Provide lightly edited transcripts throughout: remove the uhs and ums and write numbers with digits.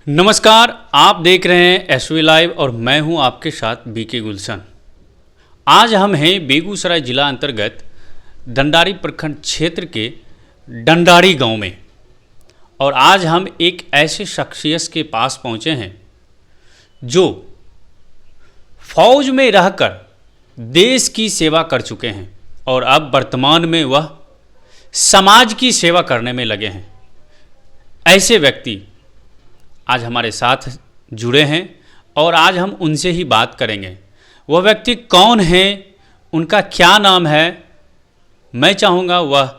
नमस्कार, आप देख रहे हैं एसवी लाइव और मैं हूं आपके साथ बीके गुलशन। आज हम हैं बेगूसराय जिला अंतर्गत डंडारी प्रखंड क्षेत्र के डंडारी गांव में और आज हम एक ऐसे शख्सियत के पास पहुंचे हैं जो फौज में रहकर देश की सेवा कर चुके हैं और अब वर्तमान में वह समाज की सेवा करने में लगे हैं। ऐसे व्यक्ति आज हमारे साथ जुड़े हैं और आज हम उनसे ही बात करेंगे। वह व्यक्ति कौन है, उनका क्या नाम है, मैं चाहूँगा वह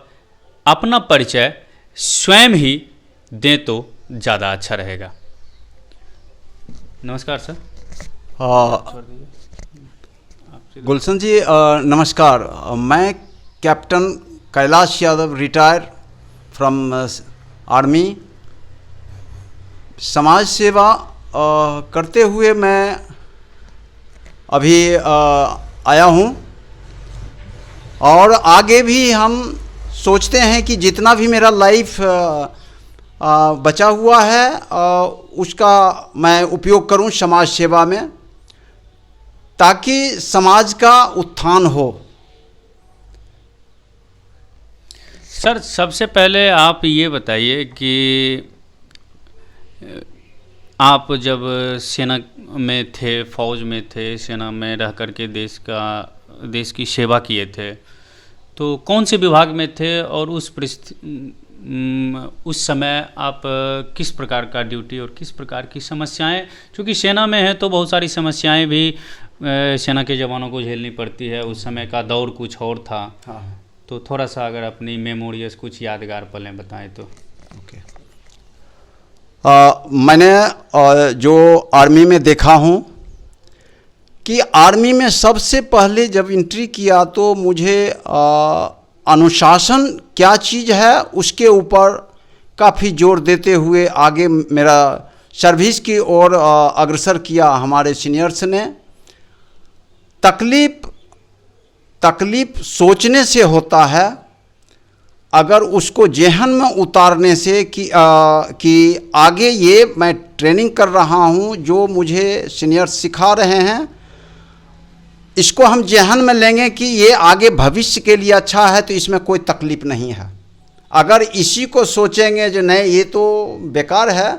अपना परिचय स्वयं ही दें तो ज़्यादा अच्छा रहेगा। नमस्कार सर। गुलशन जी नमस्कार। मैं captain Kailash Yadav, retire from army. समाज सेवा करते हुए मैं अभी आया हूँ और आगे भी हम सोचते हैं कि जितना भी मेरा लाइफ बचा हुआ है उसका मैं उपयोग करूँ समाज सेवा में, ताकि समाज का उत्थान हो। सर, सबसे पहले आप ये बताइए कि आप जब सेना में थे, फौज में थे, सेना में रह कर के देश की सेवा किए थे, तो कौन से विभाग में थे और उस समय आप किस प्रकार का ड्यूटी और किस प्रकार की समस्याएं, क्योंकि सेना में है तो बहुत सारी समस्याएं भी सेना के जवानों को झेलनी पड़ती है। उस समय का दौर कुछ और था। हाँ। तो थोड़ा सा अगर अपनी मेमोरीज कुछ यादगार पलें बताएं तो। ओके। मैंने जो आर्मी में देखा हूँ कि आर्मी में सबसे पहले जब एंट्री किया तो मुझे अनुशासन क्या चीज़ है उसके ऊपर काफ़ी जोर देते हुए आगे मेरा सर्विस की ओर अग्रसर किया हमारे सीनियर्स ने। तकलीफ सोचने से होता है, अगर उसको जेहन में उतारने से कि आगे ये मैं ट्रेनिंग कर रहा हूँ, जो मुझे सीनियर सिखा रहे हैं, इसको हम जेहन में लेंगे कि ये आगे भविष्य के लिए अच्छा है, तो इसमें कोई तकलीफ़ नहीं है। अगर इसी को सोचेंगे जो नहीं ये तो बेकार है,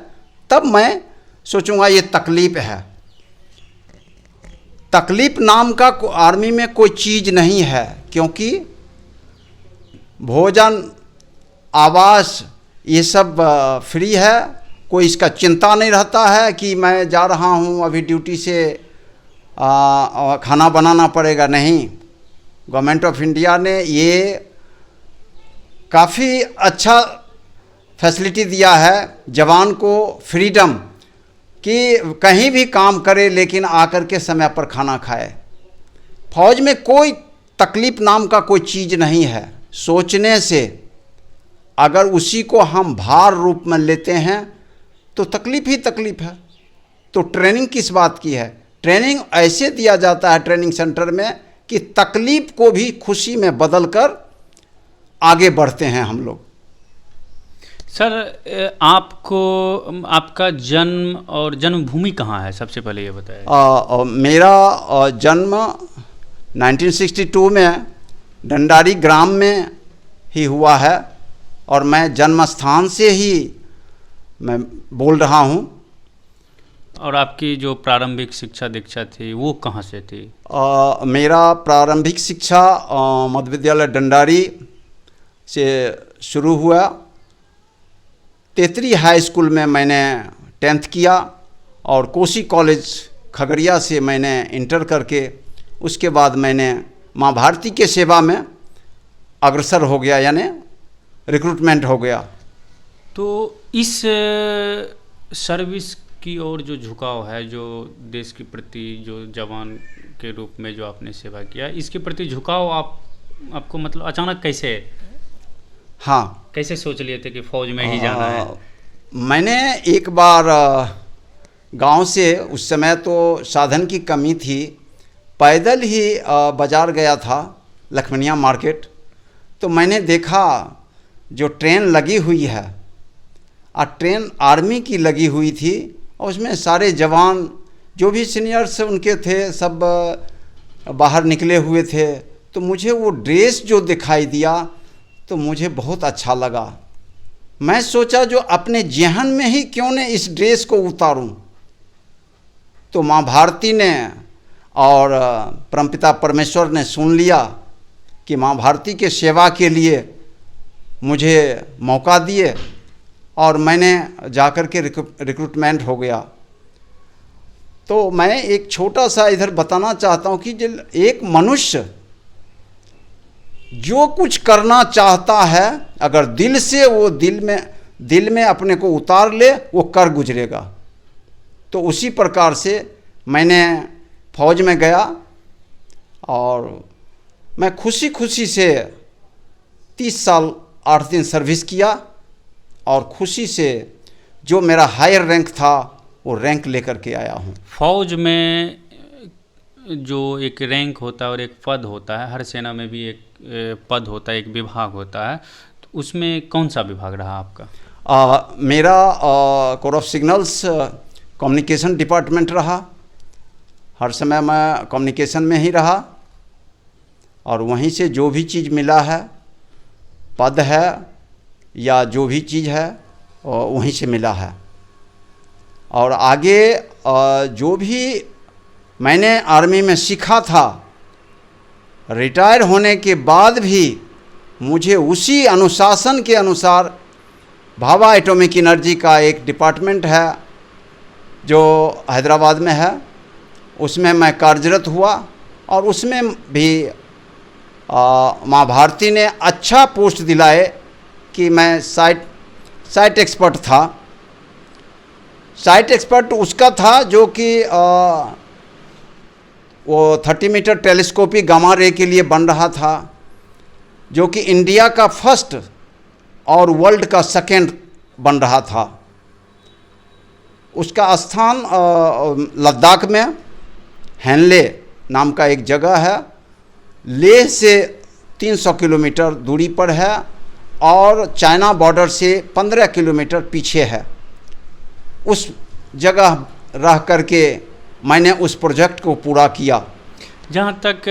तब मैं सोचूंगा ये तकलीफ़ है। तकलीफ़ नाम का आर्मी में कोई चीज़ नहीं है, क्योंकि भोजन, आवास ये सब फ्री है। कोई इसका चिंता नहीं रहता है कि मैं जा रहा हूँ अभी ड्यूटी से खाना बनाना पड़ेगा। नहीं, गवर्नमेंट ऑफ इंडिया ने ये काफ़ी अच्छा फैसिलिटी दिया है जवान को, फ्रीडम कि कहीं भी काम करे लेकिन आकर के समय पर खाना खाए। फौज में कोई तकलीफ़ नाम का कोई चीज़ नहीं है। सोचने से अगर उसी को हम भार रूप में लेते हैं तो तकलीफ़ ही तकलीफ़ है। तो ट्रेनिंग किस बात की है? ट्रेनिंग ऐसे दिया जाता है ट्रेनिंग सेंटर में कि तकलीफ़ को भी खुशी में बदलकर आगे बढ़ते हैं हम लोग। सर, आपका जन्म और जन्मभूमि कहाँ है, सबसे पहले ये बताएं। मेरा जन्म 1962 में डंडारी ग्राम में ही हुआ है और मैं जन्म स्थान से ही मैं बोल रहा हूँ। और आपकी जो प्रारंभिक शिक्षा दीक्षा थी वो कहाँ से थी? मेरा प्रारंभिक शिक्षा मध्य विद्यालय डंडारी से शुरू हुआ। तेतरी हाई स्कूल में मैंने 10th किया और कोसी कॉलेज खगड़िया से मैंने इंटर करके उसके बाद मैंने माँ भारती के सेवा में अग्रसर हो गया, यानी रिक्रूटमेंट हो गया। तो इस सर्विस की ओर जो झुकाव है, जो देश के प्रति, जो जवान के रूप में जो आपने सेवा किया, इसके प्रति झुकाव आपको मतलब अचानक कैसे? हाँ, कैसे सोच लिए थे कि फौज में ही जाना है? मैंने एक बार गांव से, उस समय तो साधन की कमी थी, पैदल ही बाज़ार गया था, लखमनिया मार्केट। तो मैंने देखा जो ट्रेन लगी हुई है, ट्रेन आर्मी की लगी हुई थी और उसमें सारे जवान जो भी सीनियर्स उनके थे सब बाहर निकले हुए थे। तो मुझे वो ड्रेस जो दिखाई दिया तो मुझे बहुत अच्छा लगा। मैं सोचा जो अपने जेहन में ही क्यों न इस ड्रेस को उतारूं। तो माँ भारती ने और परमपिता परमेश्वर ने सुन लिया कि माँ भारती के सेवा के लिए मुझे मौका दिए और मैंने जाकर के रिक्रूटमेंट हो गया। तो मैं एक छोटा सा इधर बताना चाहता हूँ कि एक मनुष्य जो कुछ करना चाहता है अगर दिल से वो दिल में अपने को उतार ले वो कर गुजरेगा। तो उसी प्रकार से मैंने फौज में गया और मैं खुशी खुशी से 30 साल 8 दिन सर्विस किया और खुशी से जो मेरा हायर रैंक था वो रैंक लेकर के आया हूँ। फौज में जो एक रैंक होता है और एक पद होता है, हर सेना में भी एक पद होता है, एक विभाग होता है, तो उसमें कौन सा विभाग रहा आपका? मेरा core of signals communication department रहा। हर समय मैं कम्युनिकेशन में ही रहा और वहीं से जो भी चीज़ मिला है, पद है या जो भी चीज़ है वहीं से मिला है। और आगे जो भी मैंने आर्मी में सीखा था, रिटायर होने के बाद भी मुझे उसी अनुशासन के अनुसार भाभा एटॉमिक एनर्जी का एक डिपार्टमेंट है जो हैदराबाद में है, उसमें मैं कार्यरत हुआ और उसमें भी माँ भारती ने अच्छा पोस्ट दिलाए कि मैं साइट एक्सपर्ट था। साइट एक्सपर्ट उसका था जो कि वो 30 मीटर टेलीस्कोपिक गामा रे के लिए बन रहा था, जो कि इंडिया का फर्स्ट और वर्ल्ड का सेकंड बन रहा था। उसका स्थान लद्दाख में हैनले नाम का एक जगह है, लेह से 300 किलोमीटर दूरी पर है और चाइना बॉर्डर से 15 किलोमीटर पीछे है। उस जगह रह करके मैंने उस प्रोजेक्ट को पूरा किया। जहाँ तक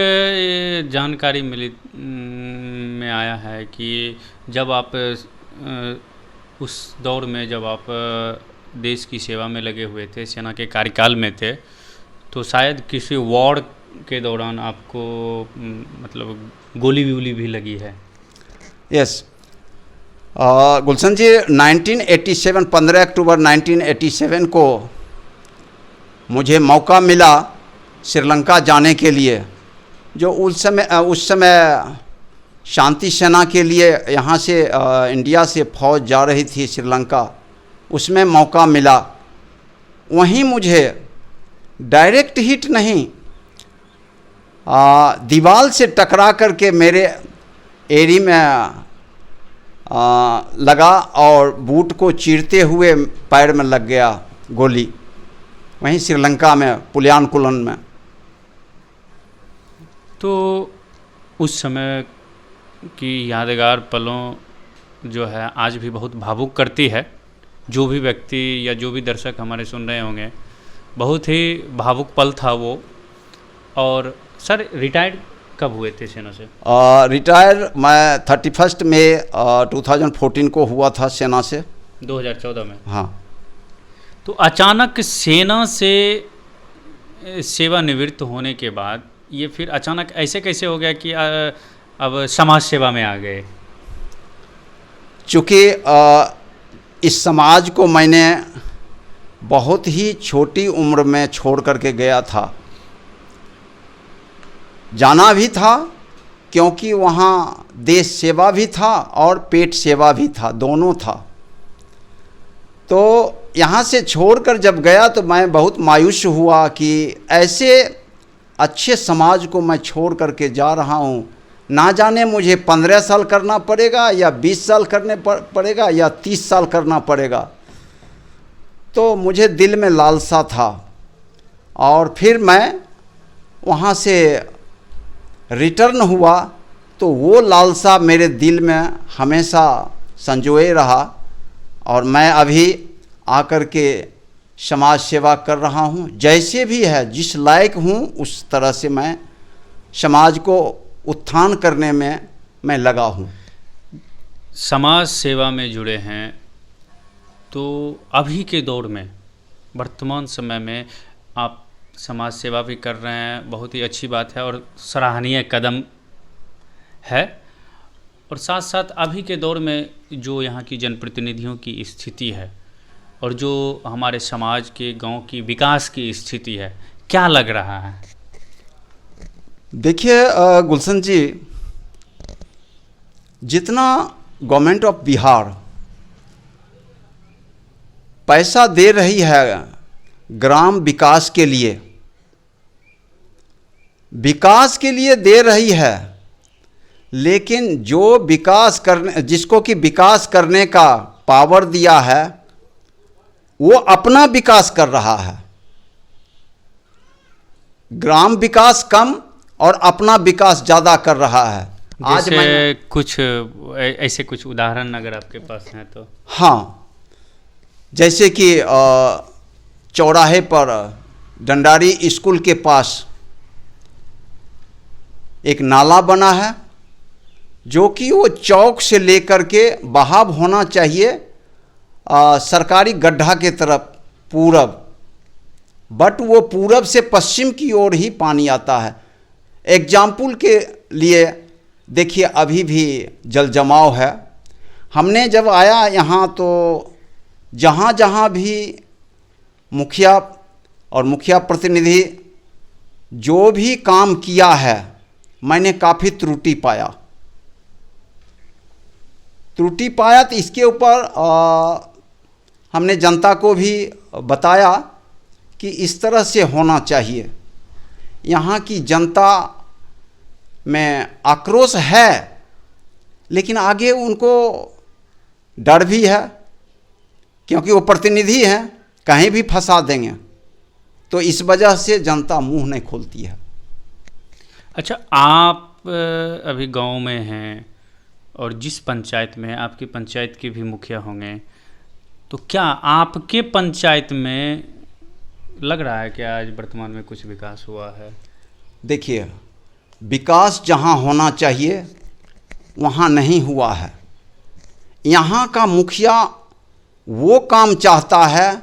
जानकारी मिली में आया है कि जब आप उस दौर में जब आप देश की सेवा में लगे हुए थे, सेना के कार्यकाल में थे, तो शायद किसी वॉर के दौरान आपको मतलब गोली वोली भी लगी है। यस गुलशन जी, 1987 15 अक्टूबर 1987 को मुझे मौका मिला श्रीलंका जाने के लिए। जो उस समय शांति सेना के लिए यहाँ से इंडिया से फौज जा रही थी श्रीलंका, उसमें मौका मिला। वहीं मुझे डायरेक्ट हिट नहीं, दीवार से टकरा करके मेरे एरी में लगा और बूट को चीरते हुए पैर में लग गया गोली, वहीं श्रीलंका में पुलियानकुलन में। तो उस समय की यादगार पलों जो है आज भी बहुत भावुक करती है। जो भी व्यक्ति या जो भी दर्शक हमारे सुन रहे होंगे, बहुत ही भावुक पल था वो। और सर, रिटायर्ड कब हुए थे सेना से? रिटायर मैं 31 मई 2014 को हुआ था सेना से, 2014 में। हाँ। तो अचानक सेना से सेवानिवृत्त होने के बाद ये फिर अचानक ऐसे कैसे हो गया कि अब समाज सेवा में आ गए? चूँकि इस समाज को मैंने बहुत ही छोटी उम्र में छोड़ करके गया था। जाना भी था क्योंकि वहाँ देश सेवा भी था और पेट सेवा भी था, दोनों था। तो यहाँ से छोड़कर जब गया तो मैं बहुत मायूस हुआ कि ऐसे अच्छे समाज को मैं छोड़ करके जा रहा हूँ। ना जाने मुझे 15 साल करना पड़ेगा या 20 साल करने पड़ेगा या 30 साल करना पड़ेगा। तो मुझे दिल में लालसा था और फिर मैं वहाँ से रिटर्न हुआ तो वो लालसा मेरे दिल में हमेशा संजोए रहा। और मैं अभी आकर के समाज सेवा कर रहा हूँ। जैसे भी है, जिस लायक हूँ उस तरह से मैं समाज को उत्थान करने में मैं लगा हूँ। समाज सेवा में जुड़े हैं तो अभी के दौर में, वर्तमान समय में आप समाज सेवा भी कर रहे हैं, बहुत ही अच्छी बात है और सराहनीय कदम है। और साथ साथ अभी के दौर में जो यहाँ की जनप्रतिनिधियों की स्थिति है और जो हमारे समाज के गांव की विकास की स्थिति है, क्या लग रहा है? देखिए गुलशन जी, जितना गवर्नमेंट ऑफ बिहार पैसा दे रही है ग्राम विकास के लिए दे रही है, लेकिन जो विकास करने, जिसको कि विकास करने का पावर दिया है वो अपना विकास कर रहा है। ग्राम विकास कम और अपना विकास ज़्यादा कर रहा है। आज मैं कुछ ऐसे कुछ उदाहरण अगर आपके पास हैं तो। हाँ, जैसे कि चौराहे पर डंडारी स्कूल के पास एक नाला बना है, जो कि वो चौक से लेकर के बहाव होना चाहिए सरकारी गड्ढा के तरफ पूरब, बट वो पूरब से पश्चिम की ओर ही पानी आता है। एग्जाम्पल के लिए देखिए, अभी भी जल जमाव है। हमने जब आया यहाँ तो जहाँ जहाँ भी मुखिया और मुखिया प्रतिनिधि जो भी काम किया है, मैंने काफ़ी त्रुटि पाया। तो इसके ऊपर हमने जनता को भी बताया कि इस तरह से होना चाहिए। यहाँ की जनता में आक्रोश है, लेकिन आगे उनको डर भी है, क्योंकि वो प्रतिनिधि हैं, कहीं भी फंसा देंगे। तो इस वजह से जनता मुंह नहीं खोलती है। अच्छा, आप अभी गांव में हैं और जिस पंचायत में, आपकी पंचायत के भी मुखिया होंगे, तो क्या आपके पंचायत में लग रहा है कि आज वर्तमान में कुछ विकास हुआ है? देखिए, विकास जहाँ होना चाहिए वहाँ नहीं हुआ है। यहाँ का मुखिया वो काम चाहता है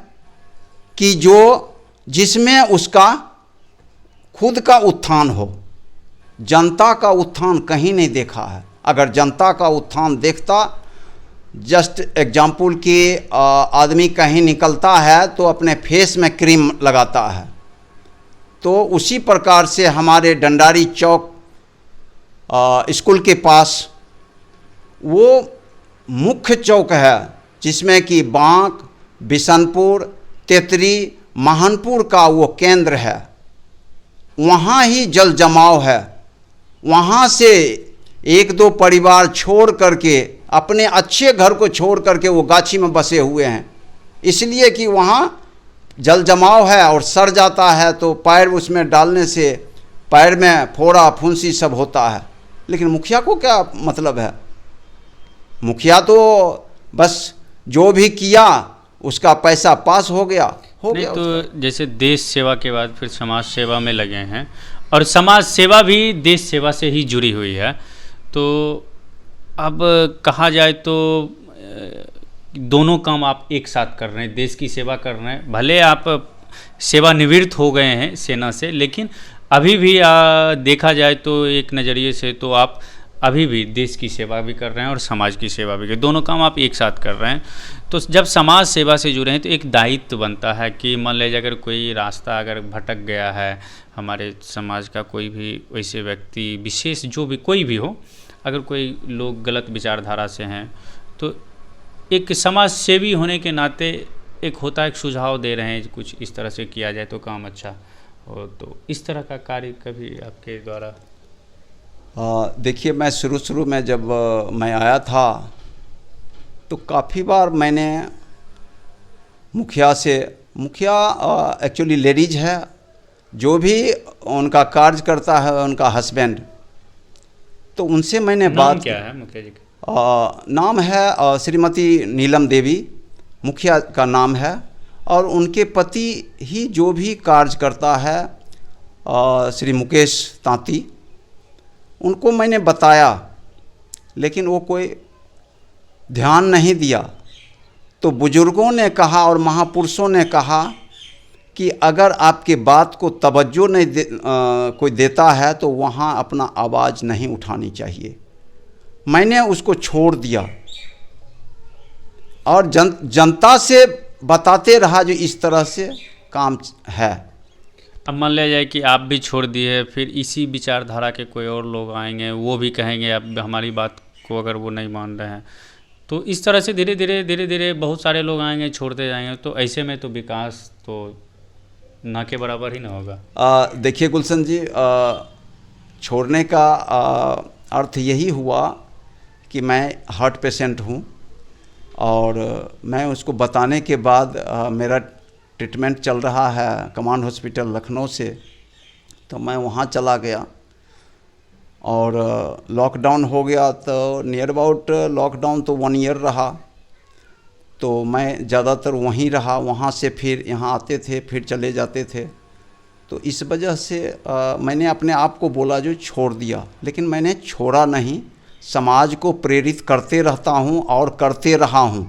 कि जिसमें उसका खुद का उत्थान हो। जनता का उत्थान कहीं नहीं देखा है। अगर जनता का उत्थान देखता, जस्ट एग्जाम्पल कि आदमी कहीं निकलता है तो अपने फेस में क्रीम लगाता है, तो उसी प्रकार से हमारे डंडारी चौक स्कूल के पास वो मुख्य चौक है, जिसमें कि बांक, बिशनपुर, तेतरी, महानपुर का वो केंद्र है। वहाँ ही जल जमाव है। वहाँ से एक दो परिवार छोड़ करके, अपने अच्छे घर को छोड़ करके वो गाछी में बसे हुए हैं, इसलिए कि वहाँ जल जमाव है और सड़ जाता है, तो पैर उसमें डालने से पैर में फोड़ा फुंसी सब होता है। लेकिन मुखिया को क्या मतलब है? मुखिया तो बस जो भी किया उसका पैसा पास हो गया। नहीं तो जैसे देश सेवा के बाद फिर समाज सेवा में लगे हैं, और समाज सेवा भी देश सेवा से ही जुड़ी हुई है। तो अब कहा जाए तो दोनों काम आप एक साथ कर रहे हैं, देश की सेवा कर रहे हैं। भले आप सेवानिवृत्त हो गए हैं सेना से, लेकिन अभी भी देखा जाए तो एक नज़रिए से तो आप अभी भी देश की सेवा भी कर रहे हैं और समाज की सेवा भी कर, दोनों काम आप एक साथ कर रहे हैं। तो जब समाज सेवा से जुड़े हैं तो एक दायित्व बनता है कि मान लीजिए अगर कोई रास्ता अगर भटक गया है, हमारे समाज का कोई भी वैसे व्यक्ति विशेष, जो भी कोई भी हो, अगर कोई लोग गलत विचारधारा से हैं, तो एक समाज सेवी होने के नाते एक होता है, एक सुझाव दे रहे हैं कुछ इस तरह से किया जाए तो काम अच्छा हो। तो इस तरह का कार्य कभी आपके द्वारा? देखिए, मैं शुरू में जब मैं आया था तो काफ़ी बार मैंने मुखिया एक्चुअली लेडीज है, जो भी उनका कार्य करता है उनका हस्बैंड, तो उनसे मैंने बात। क्या है मुखिया जी का? नाम है श्रीमती नीलम देवी, मुखिया का नाम है। और उनके पति ही जो भी कार्य करता है श्री मुकेश तांती, उनको मैंने बताया, लेकिन वो कोई ध्यान नहीं दिया। तो बुजुर्गों ने कहा और महापुरुषों ने कहा कि अगर आपके बात को तवज्जो नहीं कोई देता है तो वहाँ अपना आवाज़ नहीं उठानी चाहिए। मैंने उसको छोड़ दिया और जनता से बताते रहा जो इस तरह से काम है। अब मान लिया जाए कि आप भी छोड़ दिए, फिर इसी विचारधारा के कोई और लोग आएंगे, वो भी कहेंगे अब हमारी बात को अगर वो नहीं मान रहे हैं, तो इस तरह से धीरे धीरे बहुत सारे लोग आएंगे, छोड़ते जाएंगे, तो ऐसे में तो विकास तो ना के बराबर ही ना होगा। देखिए गुलशन जी, छोड़ने का अर्थ यही हुआ कि मैं हार्ट पेशेंट हूँ और मैं उसको बताने के बाद मेरा ट्रीटमेंट चल रहा है कमांड हॉस्पिटल लखनऊ से, तो मैं वहाँ चला गया और लॉकडाउन हो गया। तो नियर अबाउट लॉकडाउन तो 1 ईयर रहा, तो मैं ज़्यादातर वहीं रहा। वहाँ से फिर यहाँ आते थे, फिर चले जाते थे। तो इस वजह से मैंने अपने आप को बोला जो छोड़ दिया, लेकिन मैंने छोड़ा नहीं, समाज को प्रेरित करते रहता हूँ और करते रहा हूँ।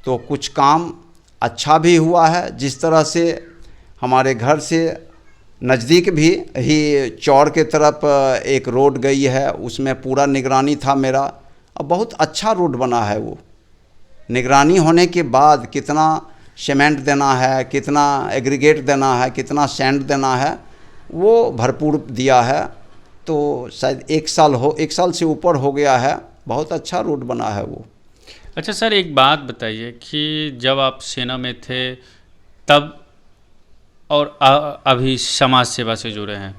तो कुछ काम अच्छा भी हुआ है, जिस तरह से हमारे घर से नज़दीक भी ही चौर के तरफ एक रोड गई है, उसमें पूरा निगरानी था मेरा। अब बहुत अच्छा रोड बना है वो। निगरानी होने के बाद कितना सीमेंट देना है, कितना एग्रीगेट देना है, कितना सैंड देना है, वो भरपूर दिया है। तो शायद 1 साल से ऊपर हो गया है। बहुत अच्छा रोड बना है वो। अच्छा सर, एक बात बताइए कि जब आप सेना में थे तब और अभी समाज सेवा से जुड़े हैं,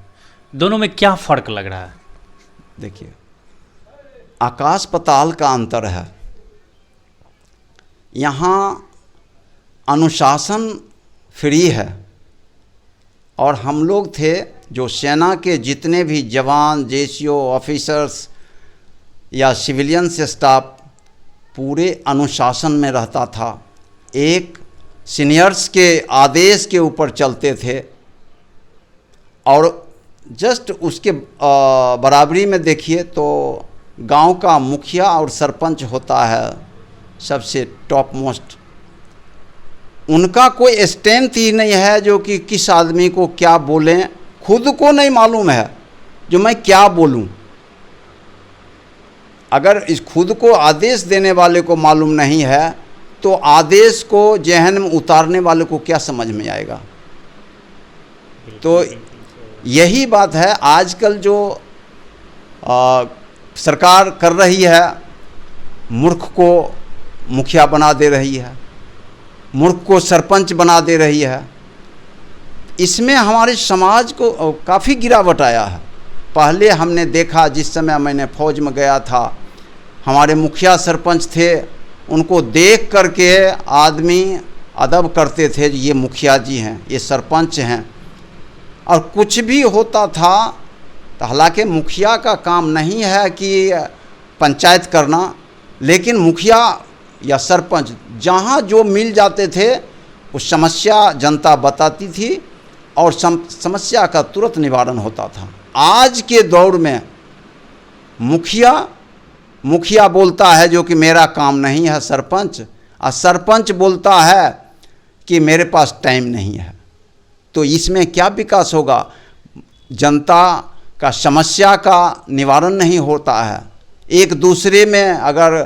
दोनों में क्या फ़र्क लग रहा है? देखिए, आकाश पाताल का अंतर है। यहाँ अनुशासन फ्री है और हम लोग थे जो सेना के जितने भी जवान, जेसीओ, ऑफिसर्स या सिविलियंस स्टाफ पूरे अनुशासन में रहता था। एक सीनियर्स के आदेश के ऊपर चलते थे और जस्ट उसके बराबरी में देखिए तो गांव का मुखिया और सरपंच होता है सबसे टॉप मोस्ट। उनका कोई स्ट्रेंथ ही नहीं है जो कि किस आदमी को क्या बोलें, खुद को नहीं मालूम है जो मैं क्या बोलूं। अगर इस खुद को आदेश देने वाले को मालूम नहीं है तो आदेश को जहन में उतारने वाले को क्या समझ में आएगा। तो यही बात है आजकल जो सरकार कर रही है, मूर्ख को मुखिया बना दे रही है, मूर्ख को सरपंच बना दे रही है। इसमें हमारे समाज को काफ़ी गिरावट आया है। पहले हमने देखा, जिस समय मैंने फौज में गया था, हमारे मुखिया सरपंच थे, उनको देख करके आदमी अदब करते थे, ये मुखिया जी हैं, ये सरपंच हैं। और कुछ भी होता था तो हालांकि मुखिया का काम नहीं है कि पंचायत करना, लेकिन मुखिया या सरपंच जहाँ जो मिल जाते थे उस समस्या जनता बताती थी और समस्या का तुरंत निवारण होता था। आज के दौर में मुखिया बोलता है जो कि मेरा काम नहीं है सरपंच, और सरपंच बोलता है कि मेरे पास टाइम नहीं है। तो इसमें क्या विकास होगा? जनता का समस्या का निवारण नहीं होता है। एक दूसरे में अगर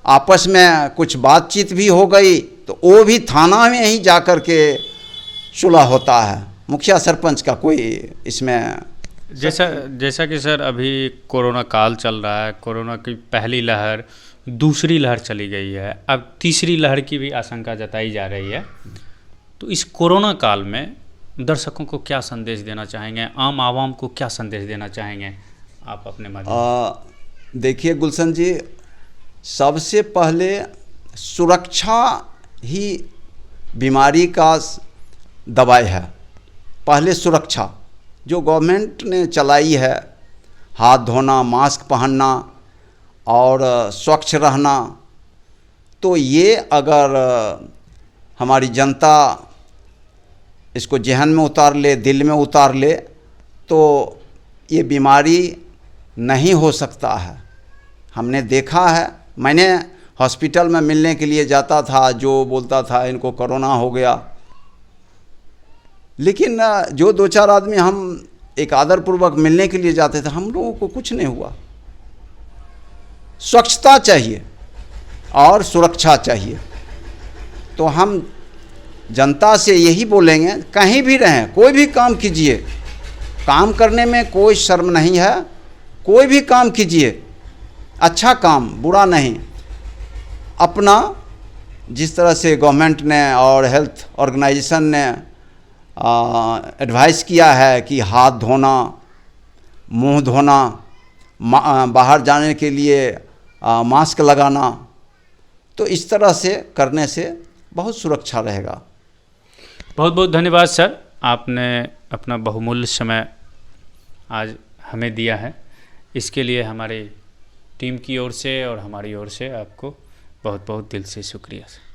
आपस में कुछ बातचीत भी हो गई तो वो भी थाना में ही जा कर के सुलह होता है। मुखिया सरपंच का कोई इसमें जैसा कि सर अभी कोरोना काल चल रहा है, कोरोना की पहली लहर, दूसरी लहर चली गई है, अब तीसरी लहर की भी आशंका जताई जा रही है। तो इस कोरोना काल में दर्शकों को क्या संदेश देना चाहेंगे, आम आवाम को क्या संदेश देना चाहेंगे आप अपने माध्यम? देखिए गुलशन जी, सबसे पहले सुरक्षा ही बीमारी का दवाई है। पहले सुरक्षा जो गवर्नमेंट ने चलाई है, हाथ धोना, मास्क पहनना और स्वच्छ रहना, तो ये अगर हमारी जनता इसको जहन में उतार ले, दिल में उतार ले, तो ये बीमारी नहीं हो सकता है। हमने देखा है, मैंने हॉस्पिटल में मिलने के लिए जाता था, जो बोलता था इनको कोरोना हो गया, लेकिन जो 2-4 आदमी हम एक आदरपूर्वक मिलने के लिए जाते थे, हम लोगों को कुछ नहीं हुआ। स्वच्छता चाहिए और सुरक्षा चाहिए। तो हम जनता से यही बोलेंगे, कहीं भी रहें, कोई भी काम कीजिए, काम करने में कोई शर्म नहीं है, कोई भी काम कीजिए, अच्छा काम, बुरा नहीं। अपना जिस तरह से गवर्नमेंट ने और हेल्थ ऑर्गेनाइजेशन ने एडवाइस किया है कि हाथ धोना, मुंह धोना, बाहर जाने के लिए मास्क लगाना, तो इस तरह से करने से बहुत सुरक्षा रहेगा। बहुत बहुत धन्यवाद सर, आपने अपना बहुमूल्य समय आज हमें दिया है। इसके लिए हमारी टीम की ओर से और हमारी ओर से आपको बहुत बहुत दिल से शुक्रिया सर।